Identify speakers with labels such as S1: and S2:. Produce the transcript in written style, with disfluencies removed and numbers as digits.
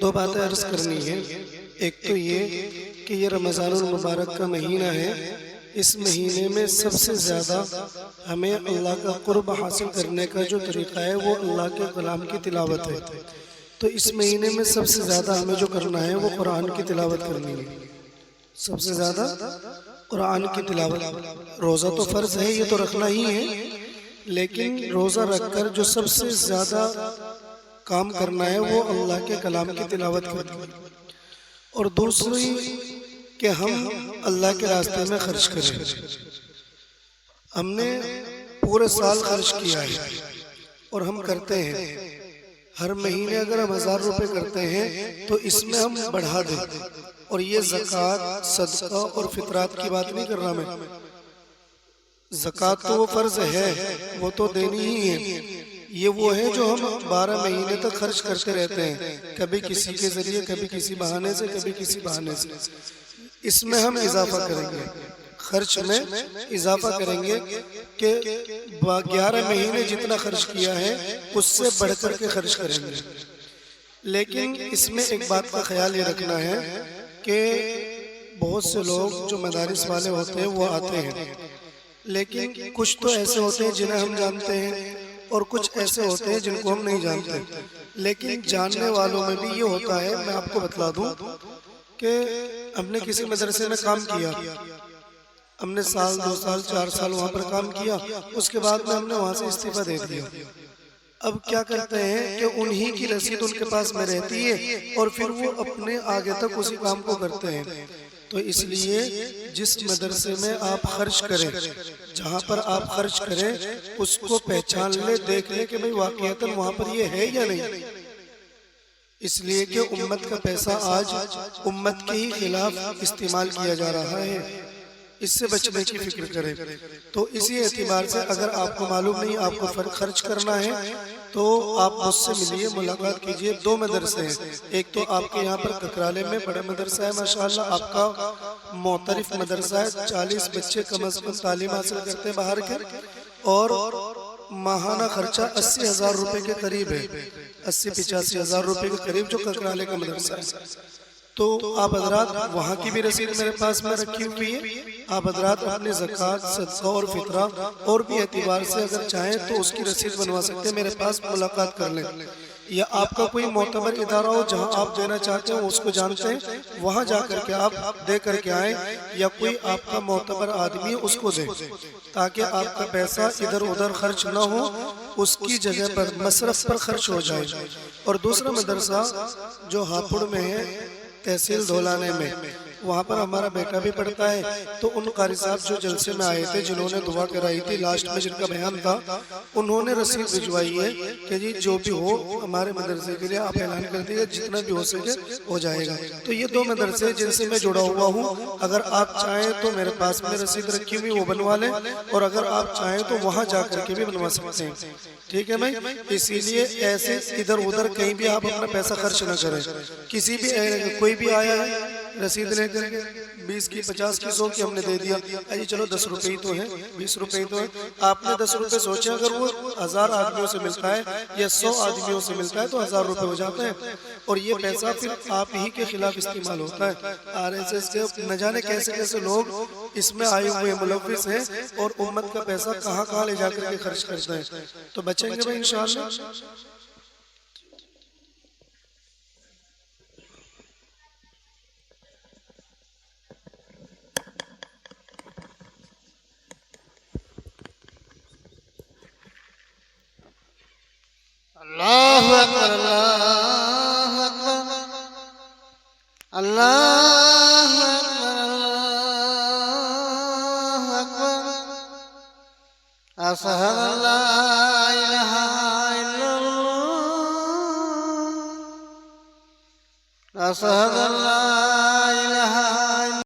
S1: दो बातें अर्ज करनी है। एक तो ये कि ये रमज़ानुल मुबारक का महीना है। इस महीने में सबसे ज़्यादा हमें अल्लाह का कुर्ब हासिल करने का जो तरीक़ा है वो अल्लाह के कलाम की तिलावत है। तो इस महीने में सबसे ज़्यादा हमें जो करना है वो कुरान की तिलावत करनी है। सबसे ज़्यादा कुरान की तिलावत। रोज़ा तो फ़र्ज़ है, ये तो रखना ही है, लेकिन रोज़ा रखकर जो सबसे ज़्यादा काम करना है वो अल्लाह के कलाम की तिलावत करनी है। और दूसरी कि हम अल्लाह के रास्ते में खर्च करें। हमने पूरे साल खर्च किया है और हम करते हैं, हर महीने अगर हम 1000 रुपये करते हैं तो इसमें हम बढ़ा दें। और ये ज़कात, सदका और फितरात की बात नहीं कर रहा मैं। ज़कात तो वो फ़र्ज़ है, वो तो देनी ही है। ये वो है जो हम 12 महीने तक खर्च करते रहते हैं, कभी किसी के ज़रिए, कभी किसी बहाने से, कभी किसी बहाने से। इसमें हम इजाफा करेंगे, खर्च में इजाफा करेंगे कि 11 महीने जितना खर्च किया है उससे बढ़कर के खर्च करेंगे। लेकिन इसमें एक बात का ख्याल ये रखना है कि बहुत से लोग जो मदारिस वाले होते हैं वो आते हैं, लेकिन कुछ तो ऐसे होते हैं जिन्हें हम जानते हैं और कुछ ऐसे होते हैं जिनको हम नहीं जानते। लेकिन जानने वालों में भी ये होता है, मैं आपको बतला दूं कि हमने किसी मदरसे में काम किया, हमने साल, 2 साल, 4 साल वहाँ पर काम किया, उसके बाद में हमने वहाँ से इस्तीफा दे दिया। अब क्या करते हैं कि उन्हीं की रसीद उनके पास में रहती है और फिर वो अपने आगे तक उसी काम को करते हैं। तो इसलिए जिस मदरसे में आप खर्च करें, जहाँ पर आप खर्च करें, उसको पहचान ले, देख ले कि भाई वाकईतन वहाँ पर ये है या नहीं। इसलिए कि उम्मत का पैसा आज उम्मत के ही खिलाफ इस्तेमाल किया जा रहा है, इससे बचने की फिक्र करें। तो इसी एतबार से अगर आपको मालूम नहीं आपको खर्च करना है तो आप मुझसे मिलिए, मुलाकात कीजिए। 2 मदरसे हैं, एक तो आपके यहाँ पर ककराले में बड़ा मदरसा है, माशाअल्लाह आपका मोतरिफ मदरसा है, 40 बच्चे कम अज कम तालीम हासिल करते हैं बाहर के, और माहाना खर्चा 80,000 रुपये के करीब है, 80-85,000 रुपये के करीब जो ककराले का मदरसा है। तो आप हजरात वहाँ की भी रसीद मेरे पास में रखी हुई है, आप हजरात अपने ज़कात, सदका और फितरा और भी एतबार से अगर चाहें तो उसकी रसीद बनवा सकते हैं, मेरे पास मुलाकात कर लें। या आपका कोई मोतबर इदारा हो जहाँ आप देना चाहते हो, उसको जानते हैं, वहाँ जा कर के आप दे करके आएँ, या कोई आपका मोतबर आदमी है उसको दें, ताकि आपका पैसा इधर उधर खर्च ना हो, उसकी जगह पर मसरफ पर खर्च हो जाए। और दूसरा मदरसा जो हापुड़ में है, तहसील धौलाने में, वहाँ पर हमारा बेटा भी पढ़ता है। तो उन कारी साहब जो जलसे में आए थे, जिन्होंने दुआ कराई थी, लास्ट में जिनका बयान था, उन्होंने रसीद भिजवाई है कि जी जो भी हो हमारे मदरसे के लिए आप ऐलान कर दीजिए, जितना भी हो सके हो जाएगा। तो ये 2 मदरसे जिनसे मैं जुड़ा हुआ हूँ, अगर आप चाहें तो मेरे पास में रसीद रखी हुई वो बनवा लें, और अगर आप चाहें तो वहाँ जा करके भी बनवा सकते हैं। ठीक है भाई, इसीलिए ऐसे इधर उधर कहीं भी आप अपना पैसा खर्च न करें। किसी भी कोई भी आया है रसीद लेकर 20 की, 50 की, 100 की हमने दे दिया, अरे चलो 10 रुपए ही तो है, 20 रुपए ही तो है। आपने 10 रुपए सोचे, अगर वो 1000 आदमियों से मिलता है या 100 आदमियों से मिलता है तो 1000 रुपए हो जाते हैं, और ये पैसा फिर आप ही के खिलाफ इस्तेमाल होता है। RSS के न जाने कैसे कैसे लोग इसमें आए हुए मुलव्विस हैं और उम्मत का पैसा कहाँ कहाँ ले जाकर के खर्च करते हैं। तो बचेंगे भाई इंशाअल्लाह।
S2: अल्लाहु अकबर, अल्लाहु अकबर, अल्लाहु अकबर, अशहदु अल्ला इलाहा इल्लल्लाह, अशहदु अल्ला